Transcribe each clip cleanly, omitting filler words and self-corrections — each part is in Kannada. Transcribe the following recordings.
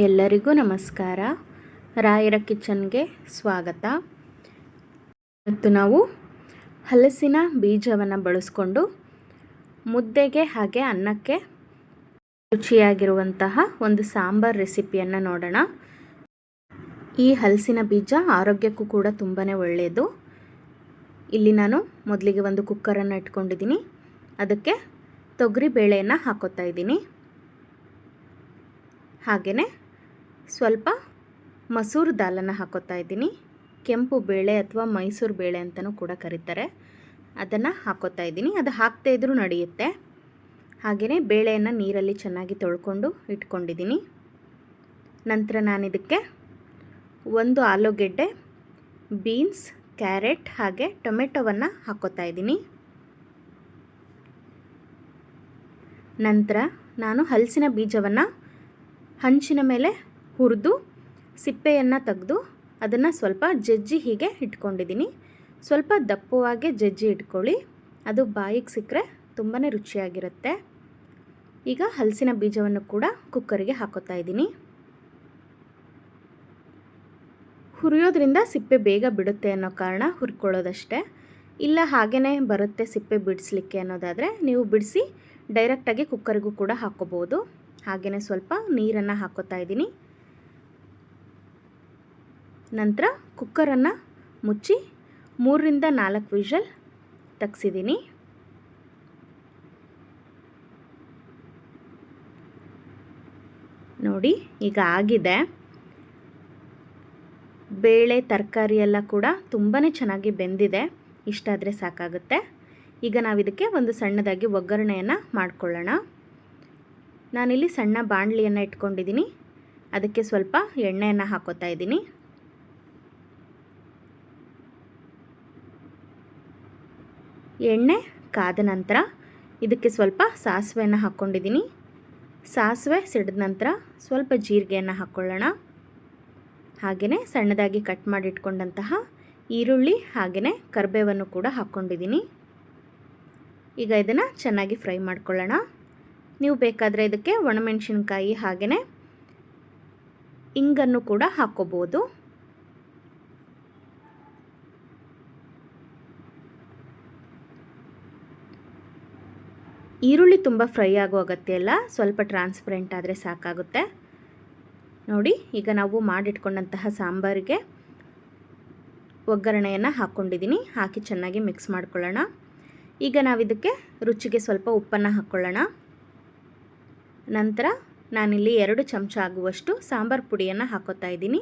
ಎಲ್ಲರಿಗೂ ನಮಸ್ಕಾರ. ರಾಯರ ಕಿಚನ್ಗೆ ಸ್ವಾಗತ. ಇವತ್ತು ನಾವು ಹಲಸಿನ ಬೀಜವನ್ನು ಬಳಸ್ಕೊಂಡು ಮುದ್ದೆಗೆ ಹಾಗೆ ಅನ್ನಕ್ಕೆ ರುಚಿಯಾಗಿರುವಂತಹ ಒಂದು ಸಾಂಬಾರ್ ರೆಸಿಪಿಯನ್ನು ನೋಡೋಣ. ಈ ಹಲಸಿನ ಬೀಜ ಆರೋಗ್ಯಕ್ಕೂ ಕೂಡ ತುಂಬಾ ಒಳ್ಳೆಯದು. ಇಲ್ಲಿ ನಾನು ಮೊದಲಿಗೆ ಒಂದು ಕುಕ್ಕರನ್ನು ಇಟ್ಕೊಂಡಿದ್ದೀನಿ. ಅದಕ್ಕೆ ತೊಗರಿ ಬೇಳೆಯನ್ನು ಹಾಕೋತಾ ಇದ್ದೀನಿ. ಹಾಗೆಯೇ ಸ್ವಲ್ಪ ಮಸೂರು ದಾಲನ್ನು ಹಾಕೋತಾ ಇದ್ದೀನಿ. ಕೆಂಪು ಬೇಳೆ ಅಥವಾ ಮೈಸೂರು ಬೇಳೆ ಅಂತಲೂ ಕೂಡ ಕರೀತಾರೆ. ಅದನ್ನು ಹಾಕೋತಾ ಇದ್ದೀನಿ. ಅದು ಹಾಕದೇ ಇದ್ರೂ ನಡೆಯುತ್ತೆ. ಹಾಗೆಯೇ ಬೇಳೆಯನ್ನು ನೀರಲ್ಲಿ ಚೆನ್ನಾಗಿ ತೊಳ್ಕೊಂಡು ಇಟ್ಕೊಂಡಿದ್ದೀನಿ. ನಂತರ ನಾನಿದಕ್ಕೆ ಒಂದು ಆಲೂಗೆಡ್ಡೆ, ಬೀನ್ಸ್, ಕ್ಯಾರೆಟ್ ಹಾಗೆ ಟೊಮೆಟೊವನ್ನು ಹಾಕೋತಾ ಇದ್ದೀನಿ. ನಂತರ ನಾನು ಹಲಸಿನ ಬೀಜವನ್ನು ಹಂಚಿನ ಮೇಲೆ ಹುರಿದು ಸಿಪ್ಪೆಯನ್ನು ತೆಗೆದು ಅದನ್ನು ಸ್ವಲ್ಪ ಜಜ್ಜಿ ಹೀಗೆ ಇಟ್ಕೊಂಡಿದ್ದೀನಿ. ಸ್ವಲ್ಪ ದಪ್ಪವಾಗಿ ಜಜ್ಜಿ ಇಟ್ಕೊಳ್ಳಿ, ಅದು ಬಾಯಿಗೆ ಸಿಕ್ಕರೆ ತುಂಬಾ ರುಚಿಯಾಗಿರುತ್ತೆ. ಈಗ ಹಲಸಿನ ಬೀಜವನ್ನು ಕೂಡ ಕುಕ್ಕರಿಗೆ ಹಾಕೋತಾ ಇದ್ದೀನಿ. ಹುರಿಯೋದ್ರಿಂದ ಸಿಪ್ಪೆ ಬೇಗ ಬಿಡುತ್ತೆ ಅನ್ನೋ ಕಾರಣ ಹುರ್ಕೊಳ್ಳೋದಷ್ಟೇ. ಇಲ್ಲ ಹಾಗೇ ಬರುತ್ತೆ ಸಿಪ್ಪೆ ಬಿಡಿಸ್ಲಿಕ್ಕೆ ಅನ್ನೋದಾದರೆ ನೀವು ಬಿಡಿಸಿ ಡೈರೆಕ್ಟಾಗಿ ಕುಕ್ಕರಿಗೂ ಕೂಡ ಹಾಕೋಬೋದು. ಹಾಗೆಯೇ ಸ್ವಲ್ಪ ನೀರನ್ನು ಹಾಕೋತಾ ಇದ್ದೀನಿ. ನಂತರ ಕುಕ್ಕರನ್ನು ಮುಚ್ಚಿ 3ರಿಂದ 4 ವಿಷಲ್ ತೆಗೆಸಿದ್ದೀನಿ. ನೋಡಿ ಈಗ ಆಗಿದೆ. ಬೇಳೆ ತರಕಾರಿ ಎಲ್ಲ ಕೂಡ ತುಂಬಾ ಚೆನ್ನಾಗಿ ಬೆಂದಿದೆ. ಇಷ್ಟಾದರೆ ಸಾಕಾಗುತ್ತೆ. ಈಗ ನಾವಿದಕ್ಕೆ ಒಂದು ಸಣ್ಣದಾಗಿ ಒಗ್ಗರಣೆಯನ್ನು ಮಾಡಿಕೊಳ್ಳೋಣ. ನಾನಿಲ್ಲಿ ಸಣ್ಣ ಬಾಣಲಿಯನ್ನು ಇಟ್ಕೊಂಡಿದ್ದೀನಿ. ಅದಕ್ಕೆ ಸ್ವಲ್ಪ ಎಣ್ಣೆಯನ್ನು ಹಾಕೋತಾ ಇದ್ದೀನಿ. ಎಣ್ಣೆ ಕಾದ ನಂತರ ಇದಕ್ಕೆ ಸ್ವಲ್ಪ ಸಾಸಿವೆಯನ್ನು ಹಾಕ್ಕೊಂಡಿದ್ದೀನಿ. ಸಾಸಿವೆ ಸಿಡಿದ ನಂತರ ಸ್ವಲ್ಪ ಜೀರಿಗೆಯನ್ನು ಹಾಕ್ಕೊಳ್ಳೋಣ. ಹಾಗೆಯೇ ಸಣ್ಣದಾಗಿ ಕಟ್ ಮಾಡಿ ಇಟ್ಕೊಂಡಂತಹ ಈರುಳ್ಳಿ ಹಾಗೆಯೇ ಕರಿಬೇವನ್ನು ಕೂಡ ಹಾಕ್ಕೊಂಡಿದ್ದೀನಿ. ಈಗ ಇದನ್ನು ಚೆನ್ನಾಗಿ ಫ್ರೈ ಮಾಡ್ಕೊಳ್ಳೋಣ. ನೀವು ಬೇಕಾದರೆ ಇದಕ್ಕೆ ಒಣಮೆಣಸಿನ್ಕಾಯಿ ಹಾಗೆಯೇ ಇಂಗನ್ನು ಕೂಡ ಹಾಕ್ಕೋಬೋದು. ಈರುಳ್ಳಿ ತುಂಬ ಫ್ರೈ ಆಗೋ ಅಗತ್ಯ ಇಲ್ಲ, ಸ್ವಲ್ಪ ಟ್ರಾನ್ಸ್ಪರೆಂಟ್ ಆದರೆ ಸಾಕಾಗುತ್ತೆ. ನೋಡಿ ಈಗ ನಾವು ಮಾಡಿಟ್ಕೊಂಡಂತಹ ಸಾಂಬಾರಿಗೆ ಒಗ್ಗರಣೆಯನ್ನು ಹಾಕ್ಕೊಂಡಿದ್ದೀನಿ. ಹಾಕಿ ಚೆನ್ನಾಗಿ ಮಿಕ್ಸ್ ಮಾಡ್ಕೊಳ್ಳೋಣ. ಈಗ ನಾವಿದಕ್ಕೆ ರುಚಿಗೆ ಸ್ವಲ್ಪ ಉಪ್ಪನ್ನು ಹಾಕ್ಕೊಳ್ಳೋಣ. ನಂತರ ನಾನಿಲ್ಲಿ 2 ಚಮಚ ಆಗುವಷ್ಟು ಸಾಂಬಾರು ಪುಡಿಯನ್ನು ಹಾಕೋತಾ ಇದ್ದೀನಿ.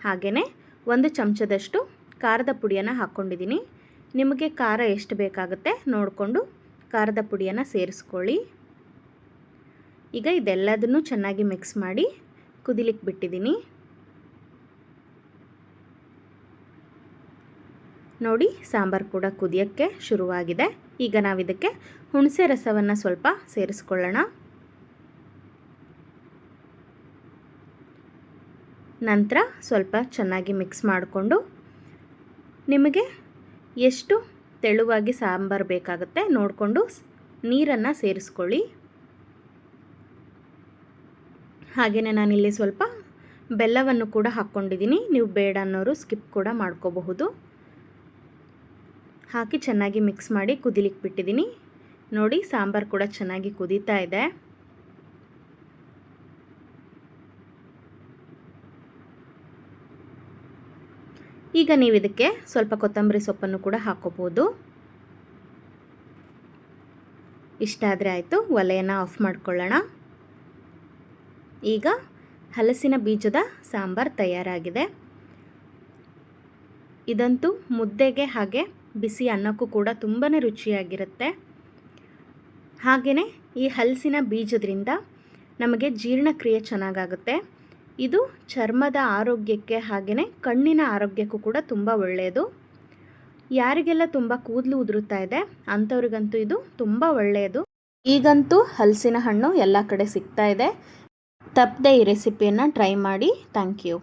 ಹಾಗೆಯೇ 1 ಚಮಚದಷ್ಟು ಖಾರದ ಪುಡಿಯನ್ನು ಹಾಕ್ಕೊಂಡಿದ್ದೀನಿ. ನಿಮಗೆ ಖಾರ ಎಷ್ಟು ಬೇಕಾಗುತ್ತೆ ನೋಡಿಕೊಂಡು ಖಾರದ ಪುಡಿಯನ್ನು ಸೇರಿಸ್ಕೊಳ್ಳಿ. ಈಗ ಇದೆಲ್ಲದನ್ನು ಚೆನ್ನಾಗಿ ಮಿಕ್ಸ್ ಮಾಡಿ ಕುದಿಲಿಕ್ಕೆ ಬಿಟ್ಟಿದ್ದೀನಿ. ನೋಡಿ ಸಾಂಬಾರು ಕೂಡ ಕುದಿಯೋಕ್ಕೆ ಶುರುವಾಗಿದೆ. ಈಗ ನಾವಿದಕ್ಕೆ ಹುಣಸೆ ರಸವನ್ನು ಸ್ವಲ್ಪ ಸೇರಿಸ್ಕೊಳ್ಳೋಣ. ನಂತರ ಸ್ವಲ್ಪ ಚೆನ್ನಾಗಿ ಮಿಕ್ಸ್ ಮಾಡಿಕೊಂಡು ನಿಮಗೆ ಎಷ್ಟು ತೆಳುವಾಗಿ ಸಾಂಬಾರು ಬೇಕಾಗುತ್ತೆ ನೋಡಿಕೊಂಡು ನೀರನ್ನು ಸೇರಿಸ್ಕೊಳ್ಳಿ. ಹಾಗೆಯೇ ನಾನಿಲ್ಲಿ ಸ್ವಲ್ಪ ಬೆಲ್ಲವನ್ನು ಕೂಡ ಹಾಕ್ಕೊಂಡಿದ್ದೀನಿ. ನೀವು ಬೇಡ ಅನ್ನೋರು ಸ್ಕಿಪ್ ಕೂಡ ಮಾಡ್ಕೋಬಹುದು. ಹಾಕಿ ಚೆನ್ನಾಗಿ ಮಿಕ್ಸ್ ಮಾಡಿ ಕುದಿಲಿಕ್ಕೆ ಬಿಟ್ಟಿದ್ದೀನಿ. ನೋಡಿ ಸಾಂಬಾರು ಕೂಡ ಚೆನ್ನಾಗಿ ಕುದೀತಾ ಇದೆ. ಈಗ ನೀವು ಇದಕ್ಕೆ ಸ್ವಲ್ಪ ಕೊತ್ತಂಬರಿ ಸೊಪ್ಪನ್ನು ಕೂಡ ಹಾಕೋಬೋದು. ಇಷ್ಟ ಆದರೆ ಆಯಿತು. ಒಲೆಯನ್ನು ಆಫ್ ಮಾಡ್ಕೊಳ್ಳೋಣ. ಈಗ ಹಲಸಿನ ಬೀಜದ ಸಾಂಬಾರು ತಯಾರಾಗಿದೆ. ಇದಂತೂ ಮುದ್ದೆಗೆ ಹಾಗೆ ಬಿಸಿ ಅನ್ನಕ್ಕೂ ಕೂಡ ತುಂಬಾ ರುಚಿಯಾಗಿರುತ್ತೆ. ಹಾಗೆಯೇ ಈ ಹಲಸಿನ ಬೀಜದಿಂದ ನಮಗೆ ಜೀರ್ಣಕ್ರಿಯೆ ಚೆನ್ನಾಗಾಗುತ್ತೆ. ಇದು ಚರ್ಮದ ಆರೋಗ್ಯಕ್ಕೆ ಹಾಗೆಯೇ ಕಣ್ಣಿನ ಆರೋಗ್ಯಕ್ಕೂ ಕೂಡ ತುಂಬ ಒಳ್ಳೆಯದು. ಯಾರಿಗೆಲ್ಲ ತುಂಬ ಕೂದಲು ಉದುರುತ್ತಾ ಇದೆ ಅಂಥವ್ರಿಗಂತೂ ಇದು ತುಂಬ ಒಳ್ಳೆಯದು. ಈಗಂತೂ ಹಲಸಿನ ಹಣ್ಣು ಎಲ್ಲ ಕಡೆ ಸಿಗ್ತಾ ಇದೆ. ತಪ್ಪದೆ ಈ ರೆಸಿಪಿಯನ್ನು ಟ್ರೈ ಮಾಡಿ. Thank you.